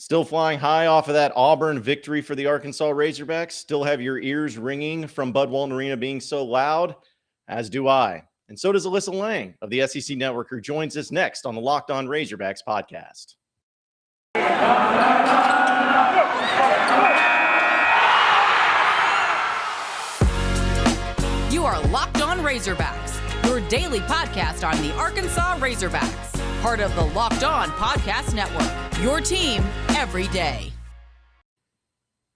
Still flying high off of that Auburn victory for the Arkansas Razorbacks. Still have your ears ringing from Walton Arena being so loud, as do I. And so does Alyssa Lang of the SEC Network, who joins us next on the Locked On Razorbacks podcast. You are Locked On Razorbacks, your daily podcast on the Arkansas Razorbacks, part of the Locked On Podcast Network, your team every day.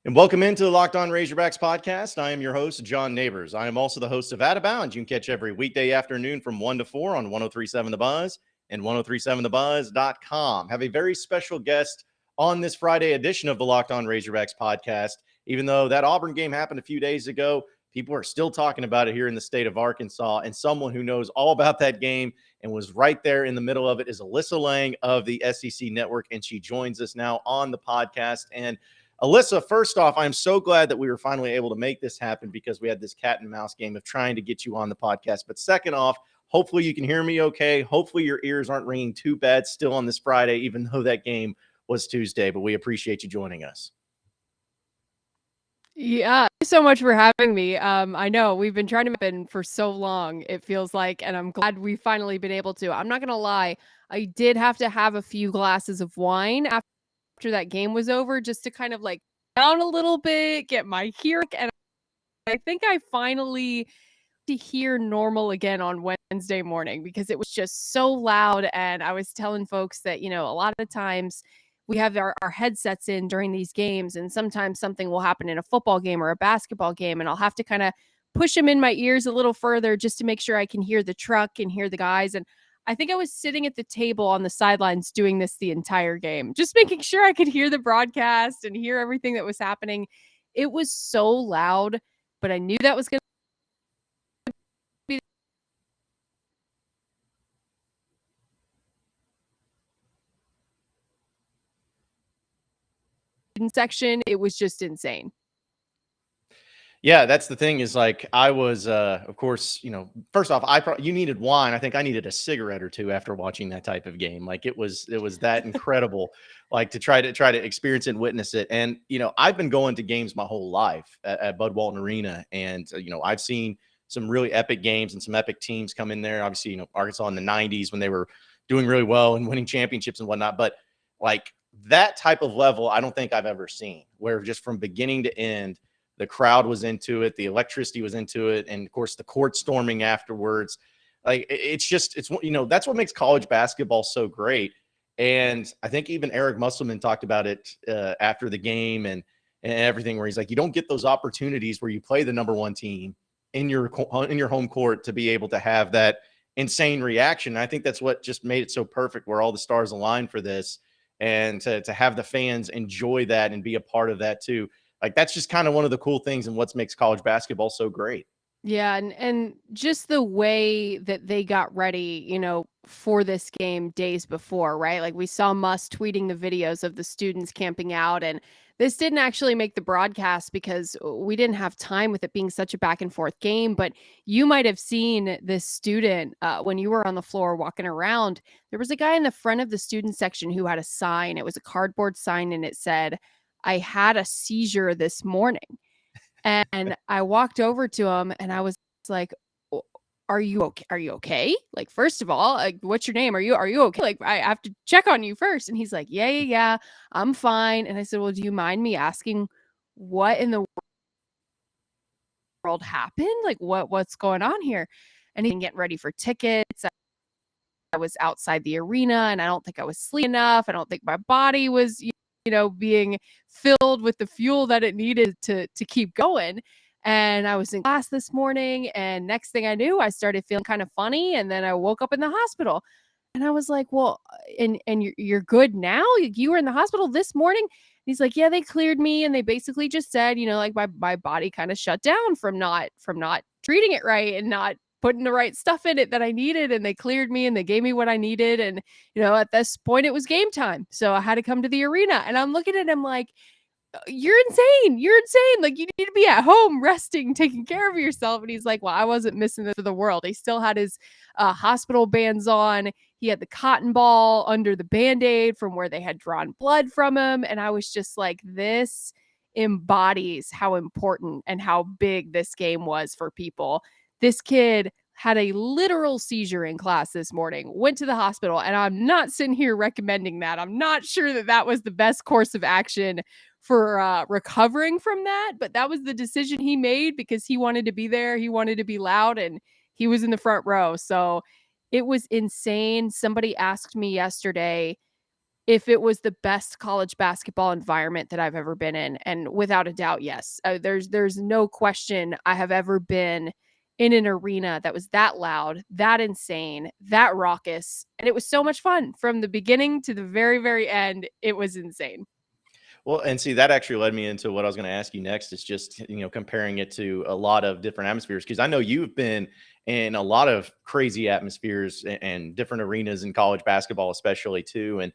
And welcome into the Locked On Razorbacks podcast. I am your host, John Nabors. I am also the host of Out of Bounds. You can catch every weekday afternoon from 1 to 4 on 103.7 The Buzz and 103.7thebuzz.com. Have a very special guest on this Friday edition of the Locked On Razorbacks podcast. Even though that Auburn game happened a few days ago, people are still talking about it here in the state of Arkansas, and someone who knows all about that game and was right there in the middle of it is Alyssa Lang of the SEC Network, and she joins us now on the podcast. And Alyssa, first off, I'm so glad that we were finally able to make this happen because we had this cat and mouse game of trying to get you on the podcast. But second off, hopefully you can hear me okay. Hopefully your ears aren't ringing too bad still on this Friday, even though that game was Tuesday. But we appreciate you joining us. Yeah, thank you so much for having me. I know we've been trying to happen for so long, it feels like, and I'm glad we've finally been able to. I'm not going to lie. I did have to have a few glasses of wine after that game was over just to kind of like down a little bit, get my hearing. And I think I finally to hear normal again on Wednesday morning because it was just so loud. And I was telling folks that, a lot of times we have our headsets in during these games, and sometimes something will happen in a football game or a basketball game, and I'll have to kind of push them in my ears a little further just to make sure I can hear the truck and hear the guys. And I think I was sitting at the table on the sidelines doing this the entire game, just making sure I could hear the broadcast and hear everything that was happening. It was so loud, but I knew that was going to section. It was just insane. Yeah, that's the thing is like I was, of course, first off, you needed wine. I think I needed a cigarette or two after watching that type of game. Like it was that incredible, like to try to experience it and witness it. And, I've been going to games my whole life at Walton Arena. And, I've seen some really epic games and some epic teams come in there. Obviously, Arkansas in the 90s when they were doing really well and winning championships and whatnot. But like that type of level, I don't think I've ever seen where just from beginning to end, the crowd was into it, the electricity was into it, and of course the court storming afterwards. Like it's that's what makes college basketball so great. And I think even Eric Musselman talked about it after the game and everything, where he's like, you don't get those opportunities where you play the number one team in your home court to be able to have that insane reaction. And I think that's what just made it so perfect, where all the stars aligned for this. And to have the fans enjoy that and be a part of that too. Like that's just kind of one of the cool things and what makes college basketball so great. Yeah, and just the way that they got ready, for this game days before, right? Like we saw Musk tweeting the videos of the students camping out, and this didn't actually make the broadcast because we didn't have time with it being such a back and forth game. But you might have seen this student when you were on the floor walking around. There was a guy in the front of the student section who had a sign. It was a cardboard sign, and it said, "I had a seizure this morning." And I walked over to him and I was like, are you okay? Are you okay? Like, first of all, like, what's your name? Are you okay? Like, I have to check on you first. And he's like, yeah, I'm fine. And I said, well, do you mind me asking what in the world happened? Like, what's going on here? And he's getting ready for tickets. I was outside the arena and I don't think I was sleeping enough. I don't think my body was, being filled with the fuel that it needed to keep going. And I was in class this morning, and next thing I knew, I started feeling kind of funny. And then I woke up in the hospital, and I was like, well, and you're good now? You were in the hospital this morning? And he's like, yeah, they cleared me. And they basically just said, like my body kind of shut down from not treating it right and not putting the right stuff in it that I needed. And they cleared me and they gave me what I needed. And, at this point it was game time. So I had to come to the arena, and I'm looking at him like, you're insane. Like, you need to be at home resting, taking care of yourself. And he's like, well, I wasn't missing this for the world. He still had his hospital bands on. He had the cotton ball under the Band-Aid from where they had drawn blood from him. And I was just like, this embodies how important and how big this game was for people. This kid had a literal seizure in class this morning, went to the hospital, and I'm not sitting here recommending that. I'm not sure that that was the best course of action for recovering from that, but that was the decision he made because he wanted to be there. He wanted to be loud, and he was in the front row. So it was insane. Somebody asked me yesterday if it was the best college basketball environment that I've ever been in. And without a doubt, yes. There's no question I have ever been in an arena that was that loud, that insane, that raucous. And it was so much fun from the beginning to the very, very end. It was insane. Well, and see, that actually led me into what I was going to ask you next. Is just, comparing it to a lot of different atmospheres, because I know you've been in a lot of crazy atmospheres and different arenas in college basketball, especially too. And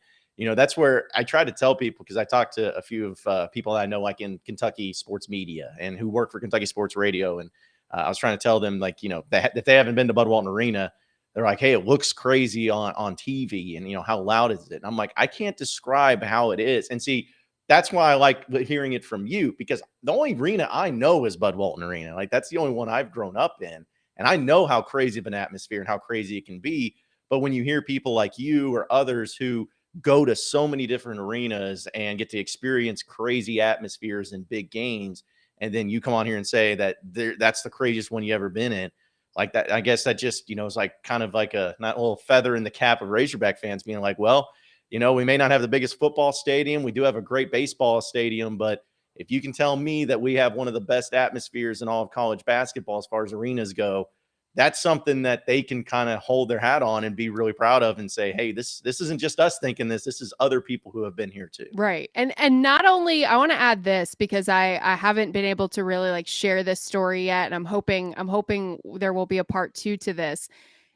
that's where I try to tell people, because I talked to a few of people that I know, like in Kentucky sports media and who work for Kentucky sports radio, and I was trying to tell them, like, if they haven't been to Bud Walton Arena, they're like, hey, it looks crazy on TV, and how loud is it? And I'm like, I can't describe how it is. And see, that's why I like hearing it from you, because the only arena I know is Bud Walton Arena. Like, that's the only one I've grown up in. And I know how crazy of an atmosphere and how crazy it can be. But when you hear people like you or others who go to so many different arenas and get to experience crazy atmospheres and big games, and then you come on here and say that that's the craziest one you ever been in, like that, I guess that just, is like kind of like not a little feather in the cap of Razorback fans being like, well, we may not have the biggest football stadium. We do have a great baseball stadium, but if you can tell me that we have one of the best atmospheres in all of college basketball as far as arenas go, that's something that they can kind of hold their hat on and be really proud of and say, hey, this isn't just us thinking this. This is other people who have been here too. Right. And not only, I want to add this because I haven't been able to really like share this story yet. And I'm hoping there will be a part 2 to this.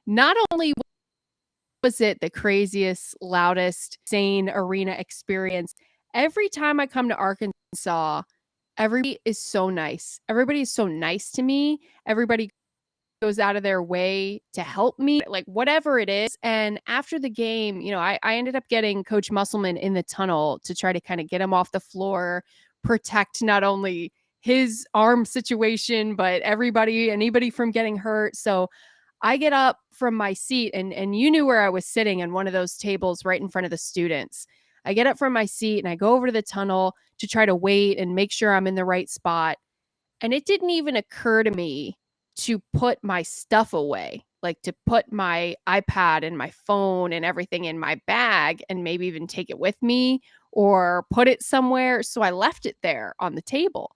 Not only was it the craziest, loudest, sane arena experience, every time I come to Arkansas, everybody is so nice. Everybody is so nice to me. Everybody goes out of their way to help me, like whatever it is. And after the game, I ended up getting Coach Musselman in the tunnel to try to kind of get him off the floor, protect not only his arm situation, but anybody from getting hurt. So I get up from my seat, and you knew where I was sitting on one of those tables right in front of the students. I get up from my seat and I go over to the tunnel to try to wait and make sure I'm in the right spot. And it didn't even occur to me to put my stuff away, like to put my iPad and my phone and everything in my bag and maybe even take it with me or put it somewhere. So I left it there on the table.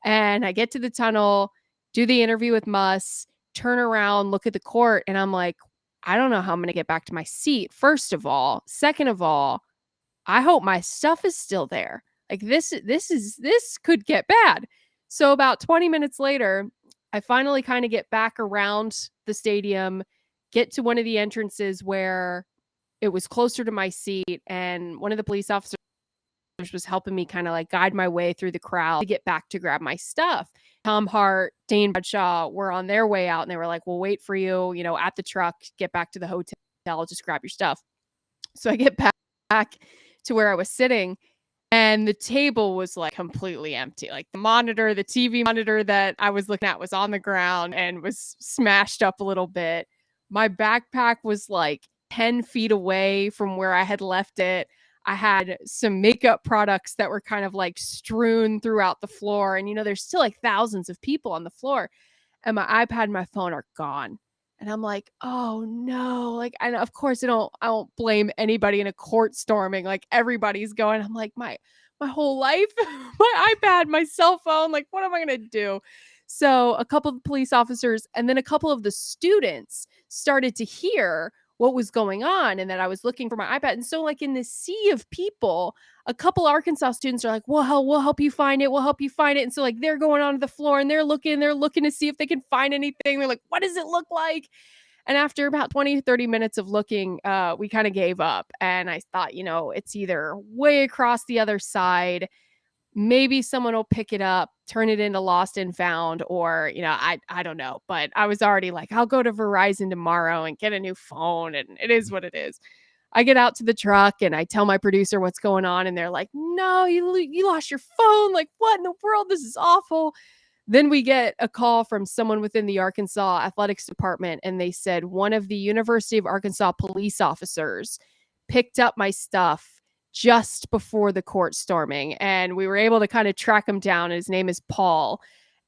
And I get to the tunnel, do the interview with Muss, turn around, look at the court, and I'm like, I don't know how I'm going to get back to my seat, first of all. Second of all, I hope my stuff is still there. Like this could get bad. So about 20 minutes later, I finally kind of get back around the stadium, get to one of the entrances where it was closer to my seat, and one of the police officers was helping me kind of like guide my way through the crowd to get back to grab my stuff. Tom Hart, Dane Bradshaw were on their way out, and they were like, we'll wait for you, at the truck, get back to the hotel, just grab your stuff. So I get back to where I was sitting, and the table was like completely empty. Like the TV monitor that I was looking at was on the ground and was smashed up a little bit. My backpack was like 10 feet away from where I had left it. I had some makeup products that were kind of like strewn throughout the floor. And, there's still like thousands of people on the floor. And my iPad and my phone are gone. And I'm like, oh no. Like, and of course I don't blame anybody in a court storming. Like everybody's going. I'm like, my whole life, my iPad, my cell phone, like what am I going to do? So a couple of police officers and then a couple of the students started to hear what was going on and that I was looking for my iPad. And so like in this sea of people, a couple Arkansas students are like, well, we'll help you find it. We'll help you find it. And so like they're going onto the floor and they're looking to see if they can find anything. They're like, what does it look like? And after about 20, 30 minutes of looking, we kind of gave up. And I thought, it's either way across the other side, maybe someone will pick it up, turn it into lost and found, or, I don't know. But I was already like, I'll go to Verizon tomorrow and get a new phone. And it is what it is. I get out to the truck and I tell my producer what's going on. And they're like, no, you lost your phone. Like, what in the world? This is awful. Then we get a call from someone within the Arkansas athletics department, and they said one of the University of Arkansas police officers picked up my stuff just before the court storming, and we were able to kind of track him down. His name is Paul.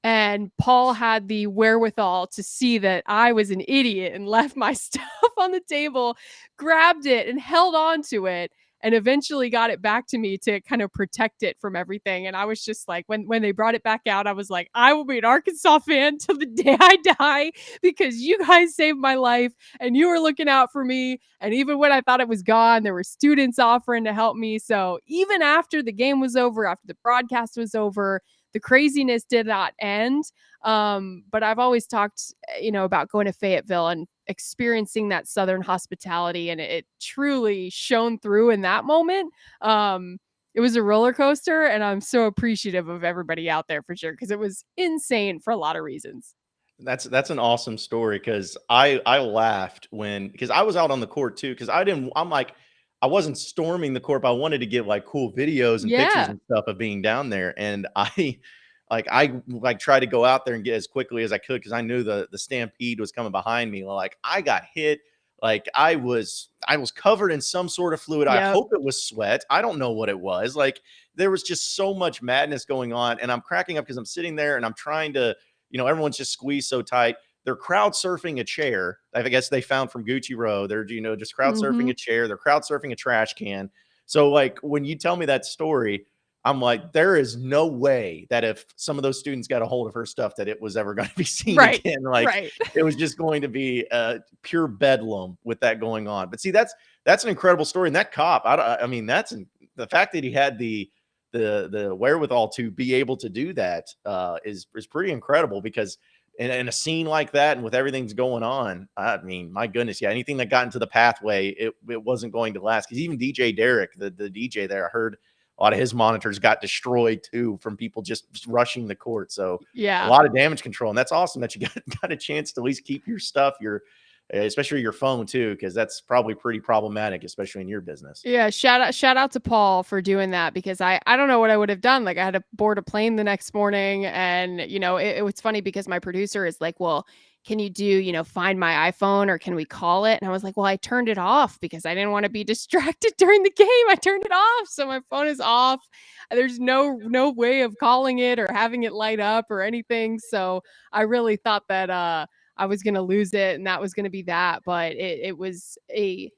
And Paul had the wherewithal to see that I was an idiot and left my stuff on the table, grabbed it and held on to it, and eventually got it back to me to kind of protect it from everything. And I was just like, when they brought it back out, I was like, I will be an Arkansas fan till the day I die because you guys saved my life and you were looking out for me. And even when I thought it was gone, there were students offering to help me. So even after the game was over, after the broadcast was over, the craziness did not end. But I've always talked, about going to Fayetteville and experiencing that Southern hospitality, and it truly shone through in that moment. It was a roller coaster, and I'm so appreciative of everybody out there for sure, because it was insane for a lot of reasons. That's an awesome story because I laughed because I was out on the court too because I'm like I wasn't storming the court, but I wanted to get like cool videos and pictures Yeah. and stuff of being down there, and I tried to go out there and get as quickly as I could because I knew the stampede was coming behind me. Like I got hit, like I was covered in some sort of fluid. I Yep. hope it was sweat. I don't know what it was. Like there was just so much madness going on, and I'm cracking up because I'm sitting there and I'm trying to everyone's just squeezed so tight. They're crowd surfing a chair. I guess they found from Gucci Row. They're, just crowd surfing Mhm. a chair. They're crowd surfing a trash can. So, like, when you tell me that story, I'm like, there is no way that if some of those students got a hold of her stuff, that it was ever going to be seen Right. again. Like, Right. it was just going to be pure bedlam with that going on. But see, that's an incredible story. And that cop, I mean, the fact that he had the wherewithal to be able to do that is pretty incredible because in a scene like that and with everything's going on, I mean, my goodness, yeah, anything that got into the pathway, it wasn't going to last. Because even DJ Derek, the DJ there, I heard a lot of his monitors got destroyed too from people just rushing the court. So a Yeah. lot of damage control, and that's awesome that you got a chance to at least keep your stuff, especially your phone too, because that's probably pretty problematic, especially in your business. Yeah, shout out to Paul for doing that, because I don't know what I would have done. Like, I had to board a plane the next morning, and it was funny because my producer is like, "Well, can you do, find my iPhone, or can we call it?" And I was like, "Well, I turned it off because I didn't want to be distracted during the game. I turned it off. So my phone is off. There's no way of calling it or having it light up or anything." So I really thought that I was going to lose it and that was going to be that, but it was a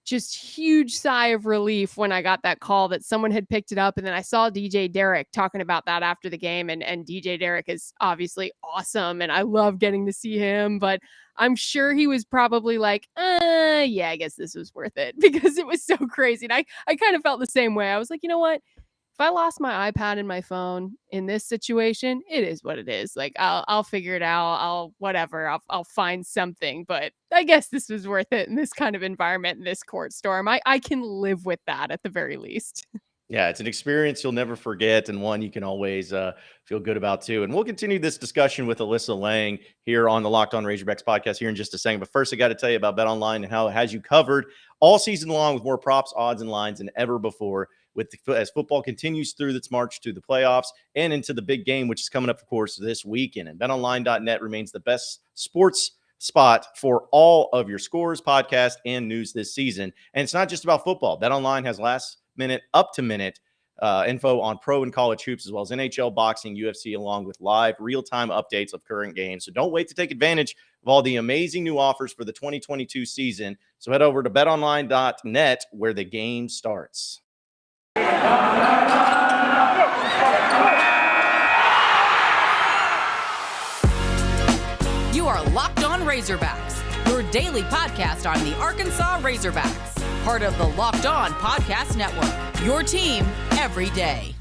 just huge sigh of relief when I got that call that someone had picked it up. And then I saw DJ Derek talking about that after the game. And DJ Derek is obviously awesome. And I love getting to see him. But I'm sure he was probably like, yeah, I guess this was worth it because it was so crazy. And I kind of felt the same way. I was like, you know what? If I lost my iPad and my phone in this situation, it is what it is. Like, I'll figure it out. I'll find something. But I guess this was worth it in this kind of environment, in this court storm. I can live with that at the very least. Yeah, it's an experience you'll never forget and one you can always feel good about too. And we'll continue this discussion with Alyssa Lang here on the Locked On Razorbacks podcast here in just a second. But first, I got to tell you about BetOnline and how it has you covered all season long with more props, odds, and lines than ever before. As football continues through its march to the playoffs and into the big game, which is coming up, of course, this weekend. And BetOnline.net remains the best sports spot for all of your scores, podcasts, and news this season. And it's not just about football. BetOnline has last minute, up to minute info on pro and college hoops, as well as NHL, boxing, UFC, along with live real-time updates of current games. So don't wait to take advantage of all the amazing new offers for the 2022 season. So head over to betonline.net where the game starts. You are Locked On Razorbacks, your daily podcast on the Arkansas Razorbacks, part of the Locked On Podcast Network, your team every day.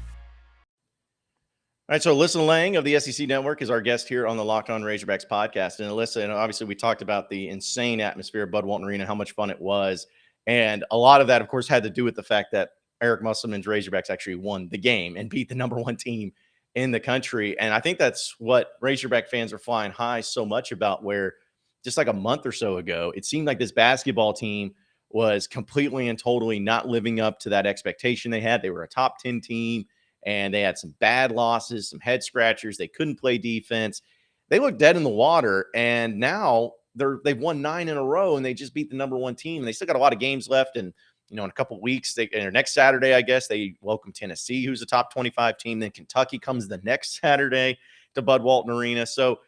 All right, so Alyssa Lang of the SEC Network is our guest here on the Locked On Razorbacks podcast. And Alyssa, obviously we talked about the insane atmosphere of Walton Arena, how much fun it was. And a lot of that, of course, had to do with the fact that Eric Musselman's Razorbacks actually won the game and beat the number one team in the country. And I think that's what Razorback fans are flying high so much about, where just like a month or so ago, it seemed like this basketball team was completely and totally not living up to that expectation they had. They were a top 10 team and they had some bad losses, some head scratchers. They couldn't play defense. They looked dead in the water. And now they've won 9 in a row and they just beat the number one team. And they still got a lot of games left. And in a couple of weeks, next Saturday, I guess, they welcome Tennessee, who's a top 25 team. Then Kentucky comes the next Saturday to Walton Arena. So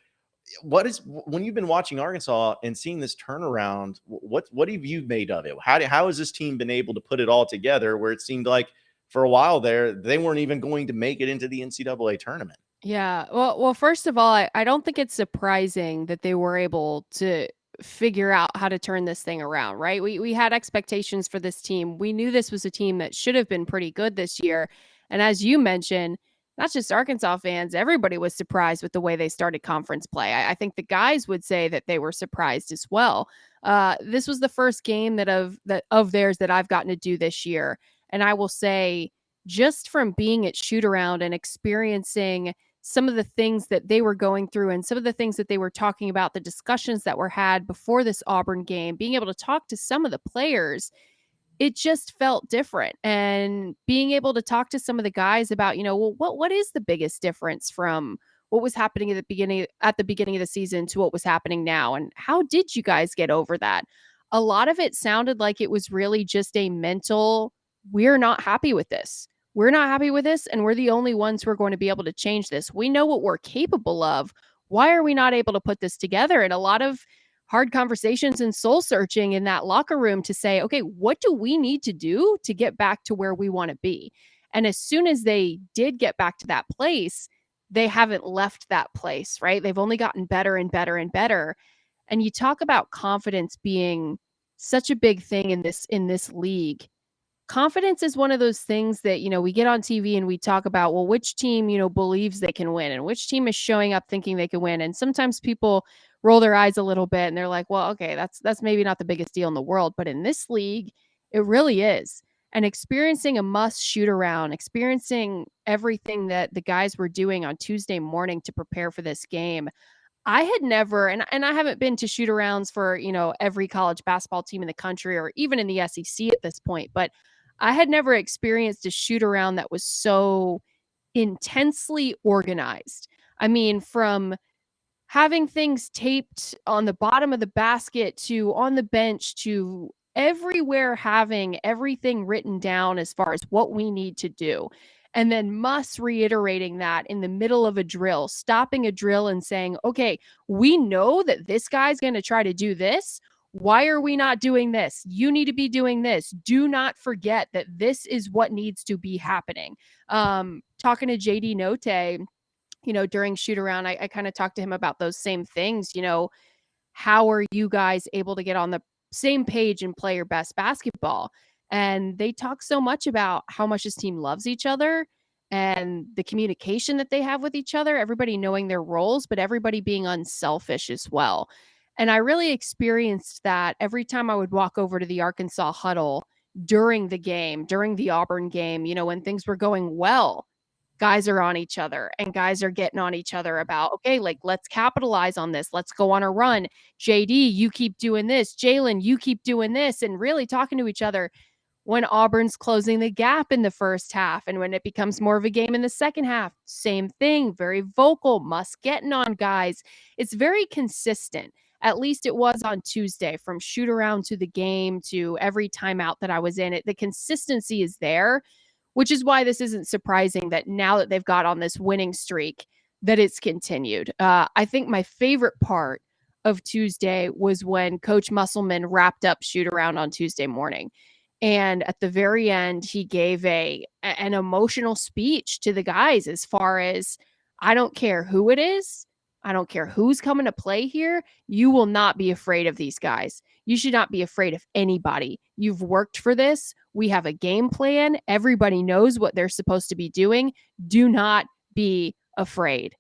when you've been watching Arkansas and seeing this turnaround, what have you made of it? How has this team been able to put it all together where it seemed like for a while there, they weren't even going to make it into the NCAA tournament? Yeah. Well, first of all, I don't think it's surprising that they were able to figure out how to turn this thing around, right? We had expectations for this team. We knew this was a team that should have been pretty good this year. And as you mentioned, not just Arkansas fans, everybody was surprised with the way they started conference play. I think the guys would say that they were surprised as well. This was the first game of theirs that I've gotten to do this year. And I will say, just from being at shoot around and experiencing some of the things that they were going through and some of the things that they were talking about, the discussions that were had before this Auburn game, being able to talk to some of the players, it just felt different. And being able to talk to some of the guys about, well, what is the biggest difference from what was happening at the beginning of the season to what was happening now? And how did you guys get over that? A lot of it sounded like it was really just a mental, we're not happy with this. We're not happy with this, and we're the only ones who are going to be able to change this. We know what we're capable of. Why are we not able to put this together? And a lot of hard conversations and soul searching in that locker room to say, okay, what do we need to do to get back to where we want to be? And as soon as they did get back to that place, they haven't left that place, right? They've only gotten better and better and better. And you talk about confidence being such a big thing in this league. Confidence is one of those things that, we get on TV and we talk about, well, which team, believes they can win and which team is showing up thinking they can win. And sometimes people roll their eyes a little bit and they're like, well, okay, that's maybe not the biggest deal in the world. But in this league, it really is. And experiencing a must shoot around, experiencing everything that the guys were doing on Tuesday morning to prepare for this game. I had never, and I haven't been to shoot arounds for, every college basketball team in the country or even in the SEC at this point, but I had never experienced a shoot around that was so intensely organized. I mean, from having things taped on the bottom of the basket to on the bench to everywhere having everything written down as far as what we need to do. And then Muss reiterating that in the middle of a drill, stopping a drill and saying, okay, we know that this guy's going to try to do this. Why are we not doing this? You need to be doing this. Do not forget that this is what needs to be happening. Talking to JD Note, during shoot around, I kind of talked to him about those same things. How are you guys able to get on the same page and play your best basketball? And they talk so much about how much this team loves each other and the communication that they have with each other, everybody knowing their roles, but everybody being unselfish as well. And I really experienced that every time I would walk over to the Arkansas huddle during the game, during the Auburn game, when things were going well, guys are on each other and guys are getting on each other about, okay, like, let's capitalize on this. Let's go on a run. JD, you keep doing this. Jalen, you keep doing this. And really talking to each other when Auburn's closing the gap in the first half. And when it becomes more of a game in the second half, same thing, very vocal, Muss getting on guys. It's very consistent. At least it was on Tuesday, from shoot around to the game to every timeout that I was in it. The consistency is there, which is why this isn't surprising that now that they've got on this winning streak, that it's continued. I think my favorite part of Tuesday was when Coach Musselman wrapped up shoot around on Tuesday morning. And at the very end, he gave an emotional speech to the guys as far as, I don't care who it is. I don't care who's coming to play here. You will not be afraid of these guys. You should not be afraid of anybody. You've worked for this. We have a game plan. Everybody knows what they're supposed to be doing. Do not be afraid.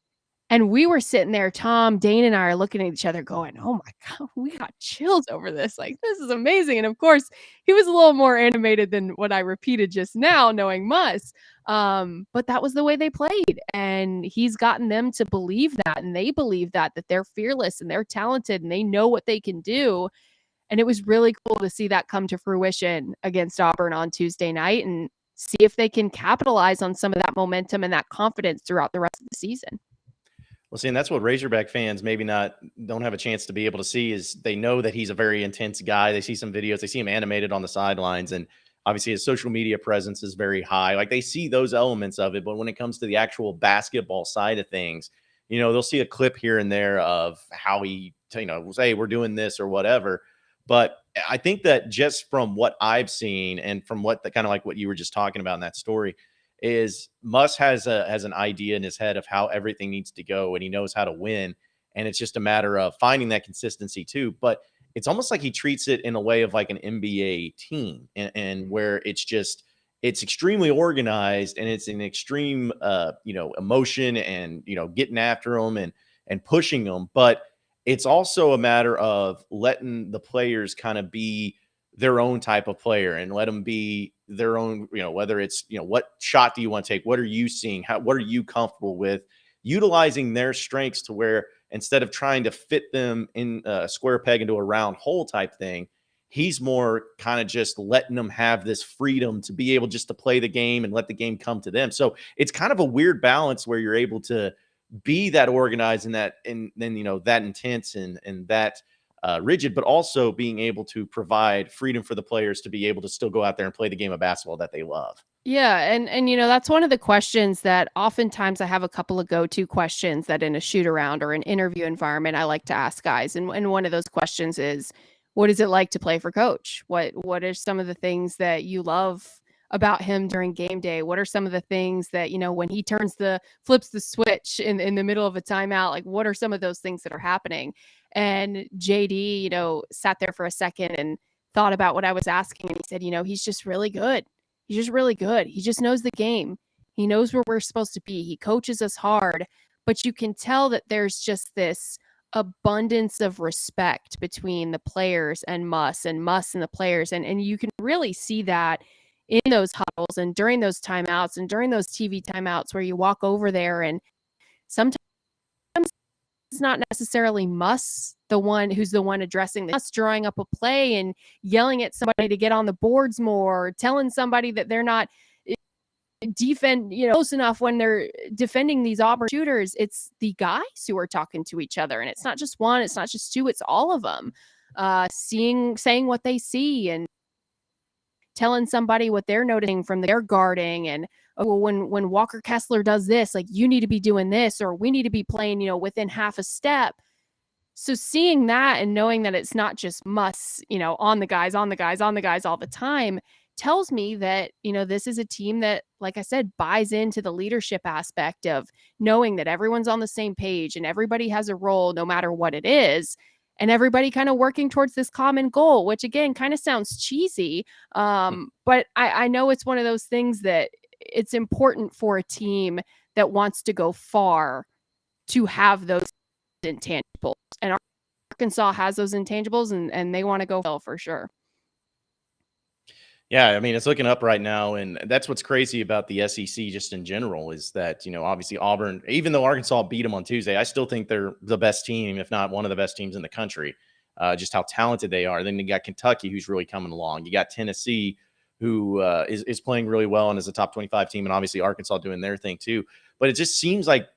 And we were sitting there, Tom, Dane, and I are looking at each other going, oh my God, we got chills over this. Like, this is amazing. And of course, he was a little more animated than what I repeated just now, knowing Muss. But that was the way they played. And he's gotten them to believe that. And they believe that they're fearless and they're talented and they know what they can do. And it was really cool to see that come to fruition against Auburn on Tuesday night and see if they can capitalize on some of that momentum and that confidence throughout the rest of the season. Well, see, and that's what Razorback fans maybe don't have a chance to be able to see is they know that he's a very intense guy. They see some videos, they see him animated on the sidelines, and obviously his social media presence is very high. Like they see those elements of it, but when it comes to the actual basketball side of things, they'll see a clip here and there of how he, will say, hey, we're doing this or whatever. But I think that just from what I've seen and from what the kind of like what you were just talking about in that story, is Muss has an idea in his head of how everything needs to go, and he knows how to win. And it's just a matter of finding that consistency too. But it's almost like he treats it in a way of like an NBA team, and where it's extremely organized and it's an extreme emotion and getting after them and pushing them. But it's also a matter of letting the players kind of be their own type of player and let them be their own, whether it's, what shot do you want to take? What are you seeing? What are you comfortable with? Utilizing their strengths to where instead of trying to fit them in a square peg into a round hole type thing, he's more kind of just letting them have this freedom to be able just to play the game and let the game come to them. So it's kind of a weird balance where you're able to be that organized and that, and then, that intense and that, rigid, but also being able to provide freedom for the players to be able to still go out there and play the game of basketball that they love. Yeah, and that's one of the questions that oftentimes I have a couple of go-to questions that in a shoot around or an interview environment I like to ask guys. And one of those questions is, what is it like to play for coach? What are some of the things that you love about him during game day? What are some of the things that, when he flips the switch in the middle of a timeout, like what are some of those things that are happening? And JD, sat there for a second and thought about what I was asking. And he said, he's just really good. He's just really good. He just knows the game. He knows where we're supposed to be. He coaches us hard, but you can tell that there's just this abundance of respect between the players and Muss and the players. And you can really see that in those huddles and during those timeouts and during those TV timeouts where you walk over there and sometimes it's not necessarily Muss, the one addressing this, drawing up a play and yelling at somebody to get on the boards more, telling somebody that they're not close enough when they're defending these Auburn shooters. It's the guys who are talking to each other, and it's not just one, it's not just two, it's all of them, saying what they see and telling somebody what they're noticing from their guarding. And when Walker Kessler does this, like, you need to be doing this, or we need to be playing, within half a step. So seeing that and knowing that it's not just Muss, on the guys all the time, tells me that, this is a team that, like I said, buys into the leadership aspect of knowing that everyone's on the same page and everybody has a role no matter what it is. And everybody kind of working towards this common goal, which again, kind of sounds cheesy. But I know it's one of those things that it's important for a team that wants to go far to have those intangibles. And Arkansas has those intangibles and they want to go well for sure. Yeah, I mean, it's looking up right now, and that's what's crazy about the SEC just in general is that, obviously Auburn, even though Arkansas beat them on Tuesday, I still think they're the best team, if not one of the best teams in the country, just how talented they are. Then you got Kentucky, who's really coming along. You got Tennessee, who is playing really well and is a top 25 team, and obviously Arkansas doing their thing too. But it just seems like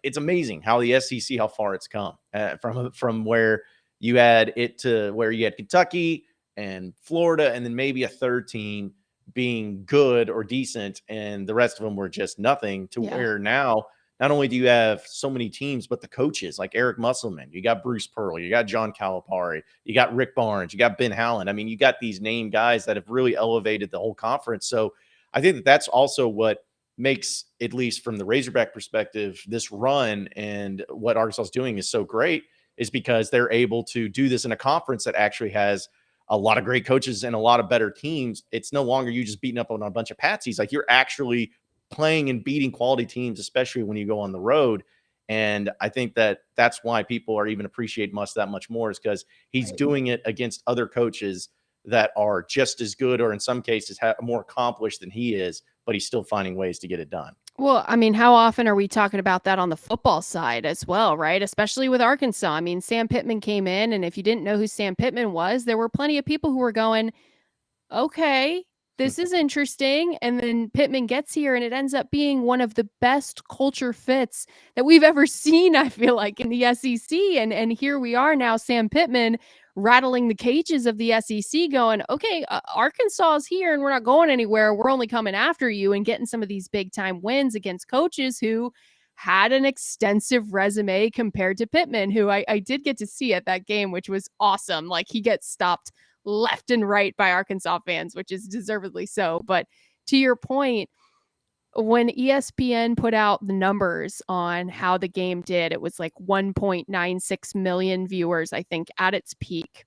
it's amazing how the SEC, how far it's come from where you had it to where you had Kentucky and Florida, and then maybe a third team being good or decent, and the rest of them were just nothing, to where now not only do you have so many teams, but the coaches like Eric Musselman, you got Bruce Pearl, you got John Calipari, you got Rick Barnes, you got Ben Howland. I mean, you got these named guys that have really elevated the whole conference. So I think that's also what makes, at least from the Razorback perspective, this run and what Arkansas is doing is so great, is because they're able to do this in a conference that actually has a lot of great coaches and a lot of better teams. It's no longer you just beating up on a bunch of patsies. Like, you're actually playing and beating quality teams, especially when you go on the road. And I think that that's why people are even appreciate Muss that much more, is because he's doing it against other coaches that are just as good, or in some cases more accomplished than he is, but he's still finding ways to get it done. Well, I mean, how often are we talking about that on the football side as well, right? Especially with Arkansas. I mean, Sam Pittman came in, and if you didn't know who Sam Pittman was, there were plenty of people who were going, okay, this is interesting. And then Pittman gets here, and it ends up being one of the best culture fits that we've ever seen, I feel like, in the SEC. And here we are now, Sam Pittman rattling the cages of the SEC, going, okay, Arkansas is here and we're not going anywhere. We're only coming after you, and getting some of these big time wins against coaches who had an extensive resume compared to Pittman, who I did get to see at that game, which was awesome. Like, he gets stopped left and right by Arkansas fans, which is deservedly so. But to your point, when ESPN put out the numbers on how the game did, it was like 1.96 million viewers, I think, at its peak.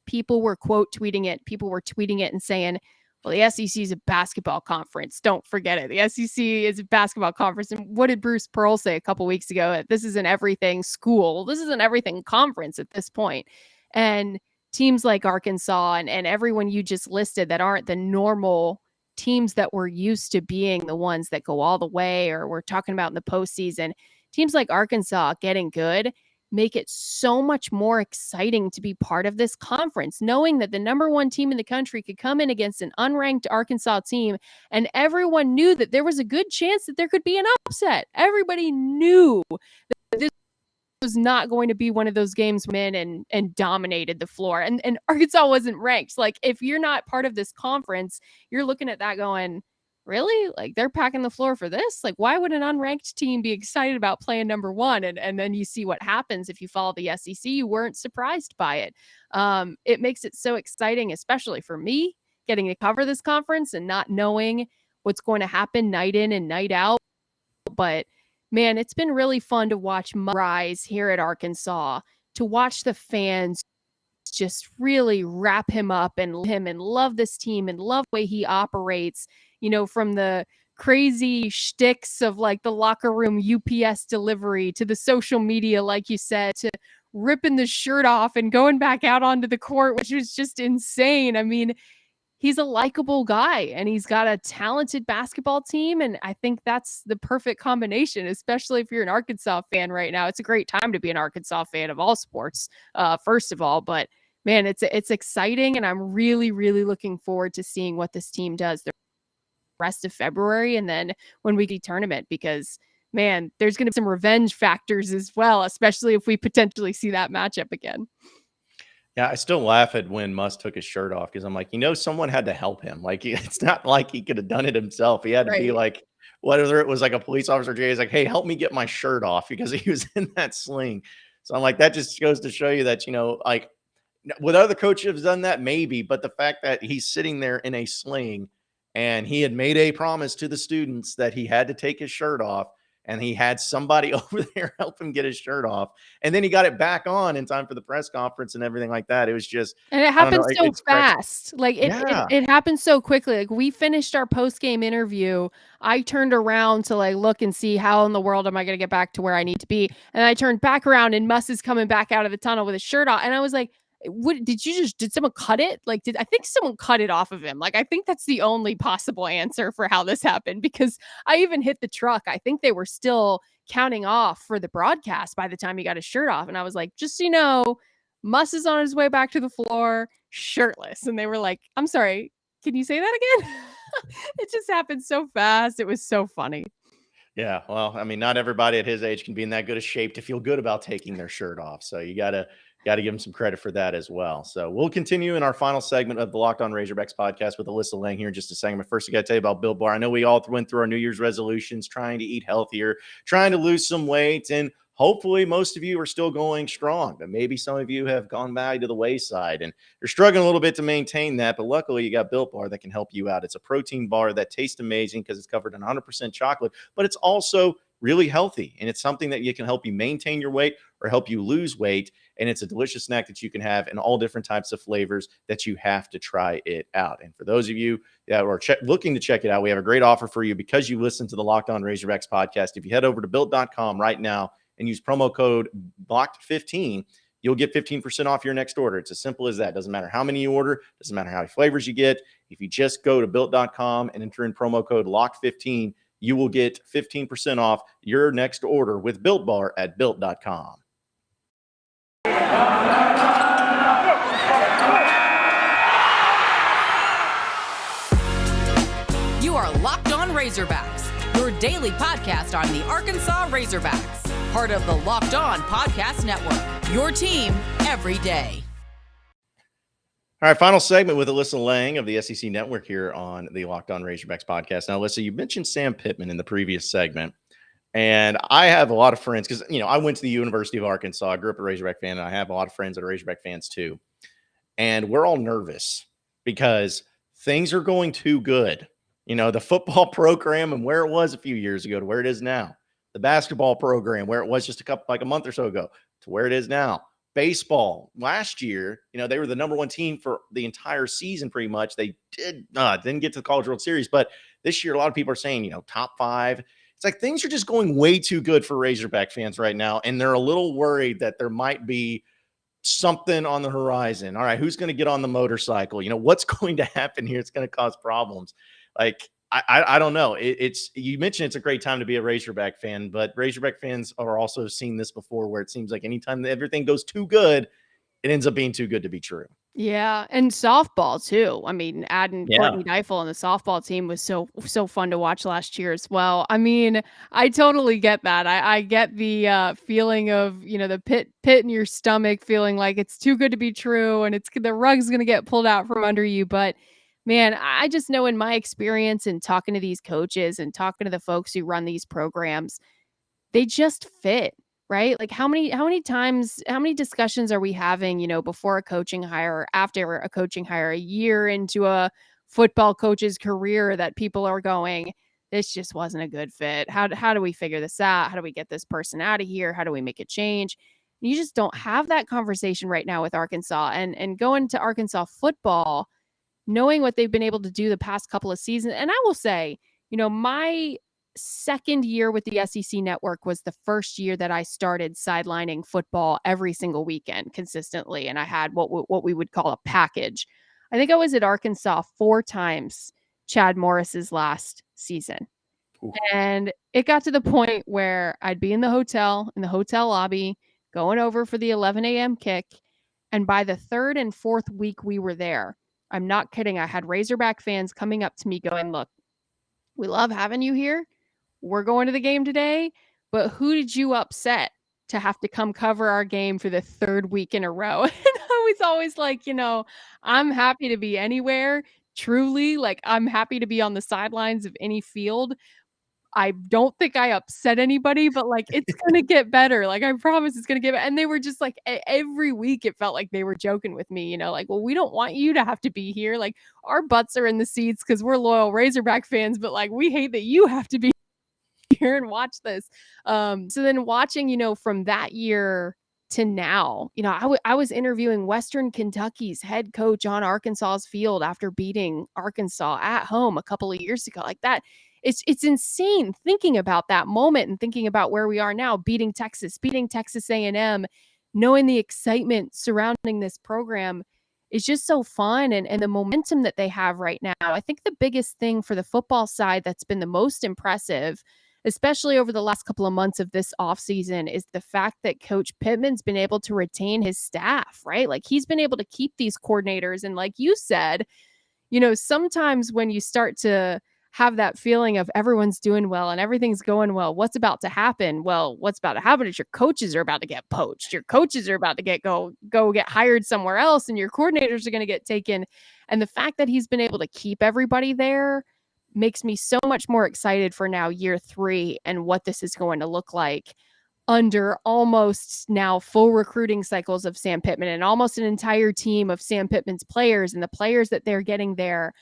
People were quote tweeting it. People were tweeting it and saying, well, the SEC is a basketball conference. Don't forget it. The SEC is a basketball conference. And what did Bruce Pearl say a couple weeks ago? This is an everything school. This is an everything conference at this point. And teams like Arkansas and everyone you just listed that aren't the normal teams that we're used to being the ones that go all the way, or we're talking about in the postseason, teams like Arkansas getting good make it so much more exciting to be part of this conference, knowing that the number one team in the country could come in against an unranked Arkansas team, and everyone knew that there was a good chance that there could be an upset. Everybody knew that this was not going to be one of those games when and dominated the floor. And Arkansas wasn't ranked. Like, if you're not part of this conference, you're looking at that going, really? Like, they're packing the floor for this? Like, why would an unranked team be excited about playing number one? And then you see what happens if you follow the SEC. You weren't surprised by it. It makes it so exciting, especially for me, getting to cover this conference and not knowing what's going to happen night in and night out. But man, it's been really fun to watch rise here at Arkansas, to watch the fans just really wrap him up and love this team and love the way he operates, you know, from the crazy shticks of like the locker room UPS delivery to the social media, like you said, to ripping the shirt off and going back out onto the court, which was just insane. I mean, he's a likable guy and he's got a talented basketball team. And I think that's the perfect combination, especially if you're an Arkansas fan right now. It's a great time to be an Arkansas fan of all sports, first of all. But man, it's exciting. And I'm really, really looking forward to seeing what this team does the rest of February. And then when we get tournament, because man, there's going to be some revenge factors as well, especially if we potentially see that matchup again. Yeah, I still laugh at when Muss took his shirt off, because I'm like, someone had to help him. Like, it's not like he could have done it himself. He had to be Right. like, whether it was like a police officer, Jay is like, hey, help me get my shirt off, because he was in that sling. So I'm like, that just goes to show you that, like, would other coaches have done that? Maybe. But the fact that he's sitting there in a sling and he had made a promise to the students that he had to take his shirt off, and he had somebody over there help him get his shirt off. And then he got it back on in time for the press conference and everything like that. It was just, And it I don't know, happened so fast. Like Yeah. it happened so quickly. Like, we finished our post-game interview. I turned around to like look and see how in the world am I going to get back to where I need to be. And I turned back around and Muss is coming back out of the tunnel with his shirt off. And I was like, what did someone cut it? Like, I think someone cut it off of him. Like, I think that's the only possible answer for how this happened, because I even hit the truck. I think they were still counting off for the broadcast by the time he got his shirt off. And I was like, just so you know, Muss is on his way back to the floor shirtless. And they were like, I'm sorry, can you say that again? It just happened so fast. It was so funny. Yeah. Well, I mean, not everybody at his age can be in that good a shape to feel good about taking their shirt off. So you gotta give him some credit for that as well. So we'll continue in our final segment of the Locked On Razorbacks podcast with Alyssa Lang here in just a second. But first, I got to tell you about Built Bar. I know we all went through our New Year's resolutions, trying to eat healthier, trying to lose some weight, and hopefully most of you are still going strong. But maybe some of you have gone back to the wayside and you're struggling a little bit to maintain that. But luckily, you got Built Bar that can help you out. It's a protein bar that tastes amazing because it's covered in 100% chocolate, but it's also really healthy. And it's something that you can help you maintain your weight or help you lose weight. And it's a delicious snack that you can have in all different types of flavors that you have to try it out. And for those of you that are looking to check it out, we have a great offer for you because you listen to the Locked On Razorbacks podcast. If you head over to built.com right now and use promo code LOCKED15, you'll get 15% off your next order. It's as simple as that. Doesn't matter how many you order. Doesn't matter how many flavors you get. If you just go to built.com and enter in promo code LOCKED15, you will get 15% off your next order with Built Bar at built.com. You are Locked On Razorbacks, your daily podcast on the Arkansas Razorbacks, part of the Locked On Podcast Network, your team every day. All right, final segment with Alyssa Lang of the SEC Network here on the Locked On Razorbacks podcast. Now, Alyssa, you mentioned Sam Pittman in the previous segment, and I have a lot of friends because, I went to the University of Arkansas. I grew up a Razorback fan, and I have a lot of friends that are Razorback fans too. And we're all nervous because things are going too good. The football program and where it was a few years ago to where it is now. The basketball program where it was just a month or so ago to where it is now. Baseball last year, they were the number one team for the entire season pretty much. They didn't get to the College World Series, but this year a lot of people are saying, top 5. It's like things are just going way too good for Razorback fans right now, and they're a little worried that there might be something on the horizon. All right, who's going to get on the motorcycle? What's going to happen here? It's going to cause problems. Like, I don't know. You mentioned it's a great time to be a Razorback fan, but Razorback fans are also seen this before where it seems like anytime that everything goes too good, it ends up being too good to be true. Yeah, and softball too. I mean, adding Courtney Deifel on the softball team was so fun to watch last year as well. I mean, I totally get that. I get the feeling of the pit in your stomach, feeling like it's too good to be true, and the rug's gonna get pulled out from under you. But man, I just know in my experience and talking to these coaches and talking to the folks who run these programs, they just fit. Right? Like how many discussions are we having, before a coaching hire or after a coaching hire, a year into a football coach's career that people are going, this just wasn't a good fit. How do we figure this out? How do we get this person out of here? How do we make a change? You just don't have that conversation right now with Arkansas and going to Arkansas football, knowing what they've been able to do the past couple of seasons. And I will say, my second year with the SEC Network was the first year that I started sidelining football every single weekend consistently. And I had what we would call a package. I think I was at Arkansas 4 times Chad Morris's last season. Ooh. And it got to the point where I'd be in the hotel lobby, going over for the 11 a.m. kick. And by the 3rd and 4th week we were there, I'm not kidding. I had Razorback fans coming up to me going, look, we love having you here. We're going to the game today, but who did you upset to have to come cover our game for the 3rd week in a row? And I was always like, I'm happy to be anywhere. Truly, like I'm happy to be on the sidelines of any field. I don't think I upset anybody, but like it's going to get better. Like I promise it's going to get better. And they were just like every week it felt like they were joking with me, like, well, we don't want you to have to be here. Like our butts are in the seats because we're loyal Razorback fans, but like we hate that you have to be here and watch this. So then watching, from that year to now, I was interviewing Western Kentucky's head coach on Arkansas's field after beating Arkansas at home a couple of years ago. Like that, it's insane thinking about that moment and thinking about where we are now, beating Texas A&M, knowing the excitement surrounding this program is just so fun and the momentum that they have right now. I think the biggest thing for the football side that's been the most impressive, especially over the last couple of months of this offseason, is the fact that Coach Pittman's been able to retain his staff, right? Like he's been able to keep these coordinators. And like you said, sometimes when you start to have that feeling of everyone's doing well and everything's going well, what's about to happen? Well, what's about to happen is your coaches are about to get poached. Your coaches are about to go get hired somewhere else, and your coordinators are going to get taken. And the fact that he's been able to keep everybody there makes me so much more excited for now year 3 and what this is going to look like under almost now full recruiting cycles of Sam Pittman and almost an entire team of Sam Pittman's players and the players that they're getting there.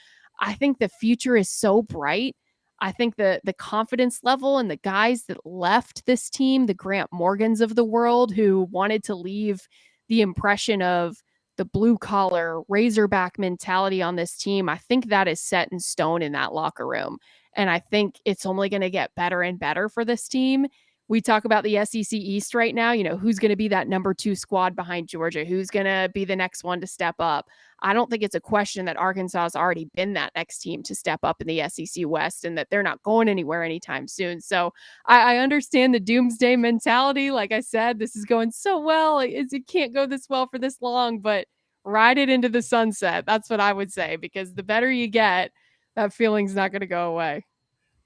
I think the future is so bright. I think the confidence level and the guys that left this team, the Grant Morgans of the world who wanted to leave the impression of the blue collar Razorback mentality on this team, I think that is set in stone in that locker room. And I think it's only going to get better and better for this team. We talk about the SEC East right now, who's going to be that number 2 squad behind Georgia, who's going to be the next one to step up. I don't think it's a question that Arkansas has already been that next team to step up in the SEC West and that they're not going anywhere anytime soon. So I understand the doomsday mentality. Like I said, this is going so well. It can't go this well for this long, but ride it into the sunset. That's what I would say, because the better you get, that feeling's not going to go away.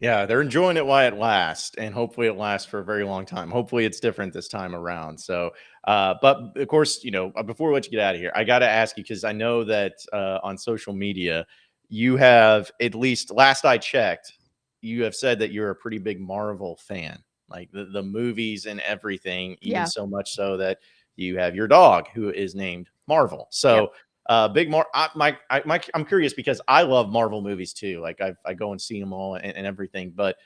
Yeah, they're enjoying it while it lasts, and hopefully it lasts for a very long time. Hopefully it's different this time around. So, but of course, before we let you get out of here, I got to ask you, because I know that on social media, you have, at least last I checked, you have said that you're a pretty big Marvel fan, like the movies and everything, even Yeah. so much so that you have your dog who is named Marvel. So, Yep. I'm curious because I love Marvel movies too. Like I go and see them all and everything. But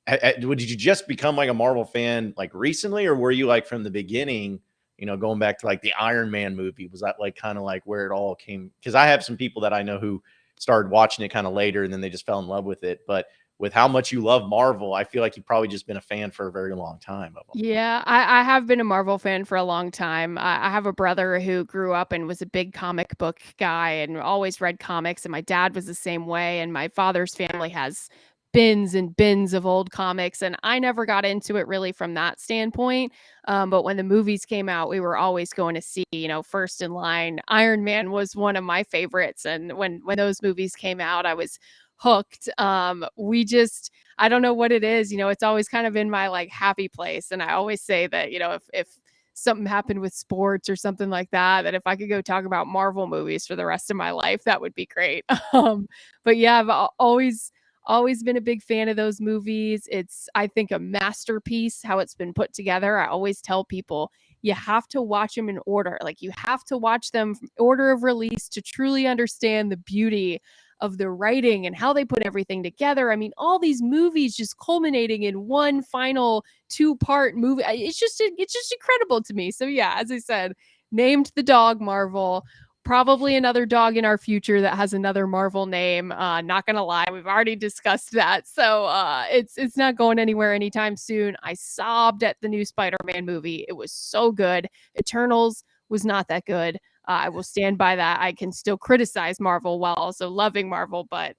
did you just become like a Marvel fan like recently, or were you like from the beginning? Going back to like the Iron Man movie, was that like kind of like where it all came? Because I have some people that I know who started watching it kind of later, and then they just fell in love with it. But with how much you love Marvel, I feel like you've probably just been a fan for a very long time of them. Yeah, I have been a Marvel fan for a long time. I have a brother who grew up and was a big comic book guy and always read comics. And my dad was the same way. And my father's family has bins and bins of old comics. And I never got into it really from that standpoint. But when the movies came out, we were always going to see, first in line. Iron Man was one of my favorites. And when those movies came out, I was hooked. I don't know what it is, it's always kind of in my like happy place. And I always say that, if something happened with sports or something like that, that if I could go talk about Marvel movies for the rest of my life, that would be great. But yeah, I've always been a big fan of those movies. It's, I think, a masterpiece how it's been put together. I always tell people you have to watch them in order. Like you have to watch them from order of release to truly understand the beauty of the writing and how they put everything together. I mean, all these movies just culminating in one final 2-part movie. It's just incredible to me. So yeah, as I said, named the dog Marvel. Probably another dog in our future that has another Marvel name. Not gonna lie, we've already discussed that. So it's not going anywhere anytime soon. I sobbed at the new Spider-Man movie. It was so good. Eternals was not that good. I will stand by that. I can still criticize Marvel while also loving Marvel, but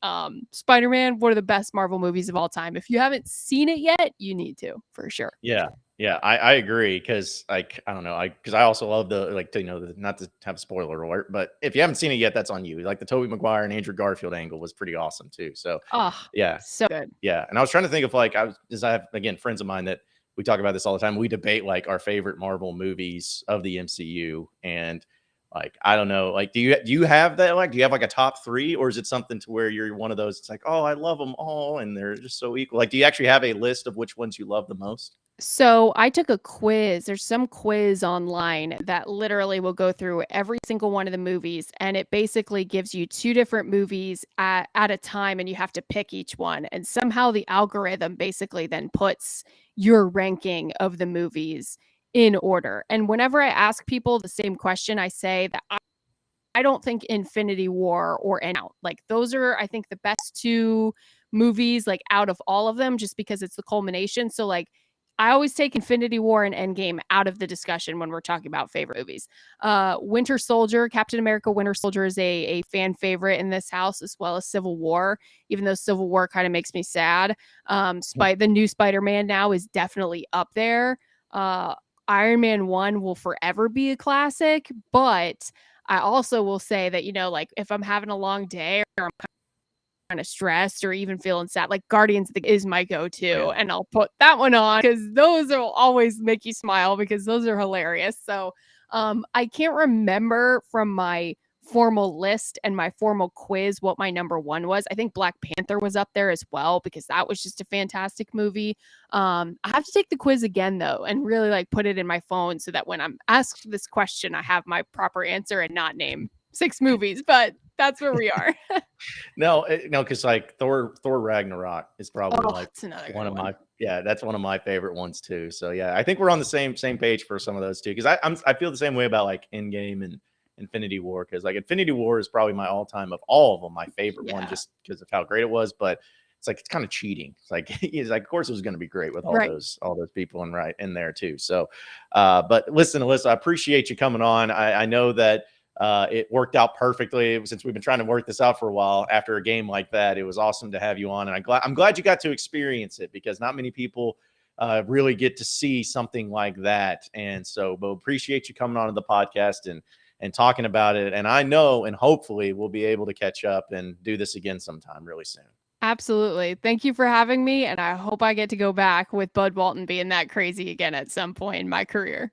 Spider-Man, one of the best Marvel movies of all time. If you haven't seen it yet, you need to, for sure. Yeah. Yeah, I agree, because like I don't know, because I also love the like to not to have a spoiler alert, but if you haven't seen it yet, that's on you. Like the Tobey Maguire and Andrew Garfield angle was pretty awesome too. So Oh, yeah, so good. yeah. And I was trying to think of like because I have, again, friends of mine that we talk about this all the time. We debate like our favorite Marvel movies of the MCU, and like I don't know, like do you have that, like do you have like a top 3, or is it something to where you're one of those? It's like, oh, I love them all, and they're just so equal. Like, do you actually have a list of which ones you love the most? So I took a quiz. There's some quiz online that literally will go through every single one of the movies. And it basically gives you 2 different movies at a time, and you have to pick each one. And somehow the algorithm basically then puts your ranking of the movies in order. And whenever I ask people the same question, I say that I don't think Infinity War or Out. Like those are, I think, the best 2 movies like out of all of them, just because it's the culmination. So like I always take Infinity War and Endgame out of the discussion when we're talking about favorite movies. Winter Soldier, Captain America Winter Soldier is a fan favorite in this house, as well as Civil War, even though Civil War kind of makes me sad. The new Spider-Man now is definitely up there. Iron Man 1 will forever be a classic, but I also will say that, like if I'm having a long day or I'm kind of stressed or even feeling sad, like Guardians is my go-to. Yeah. And I'll put that one on because those will always make you smile because those are hilarious. So I can't remember from my formal list and my formal quiz what my number 1 was. I think Black Panther was up there as well because that was just a fantastic movie. I have to take the quiz again though and really like put it in my phone so that when I'm asked this question I have my proper answer and not name 6 movies. But That's where we are. No, no, because like Thor Ragnarok is probably Oh, like it's another one good of one. my that's one of my favorite ones too. So yeah, I think we're on the same page for some of those too. Because I feel the same way about like Endgame and Infinity War. Because like Infinity War is probably my all time of all of them my favorite one Yeah. just because of how great it was. But it's like it's kind of cheating. It's like it's like of course it was going to be great with Right. all those people in there too. So, but listen, Alyssa, I appreciate you coming on. I know that. It worked out perfectly since we've been trying to work this out for a while. After a game like that, it was awesome to have you on, and I'm glad you got to experience it because not many people really get to see something like that. And so, but appreciate you coming on to the podcast and talking about it. And I know, and hopefully, we'll be able to catch up and do this again sometime really soon. Absolutely. Thank you for having me, and I hope I get to go back with Bud Walton being that crazy again at some point in my career.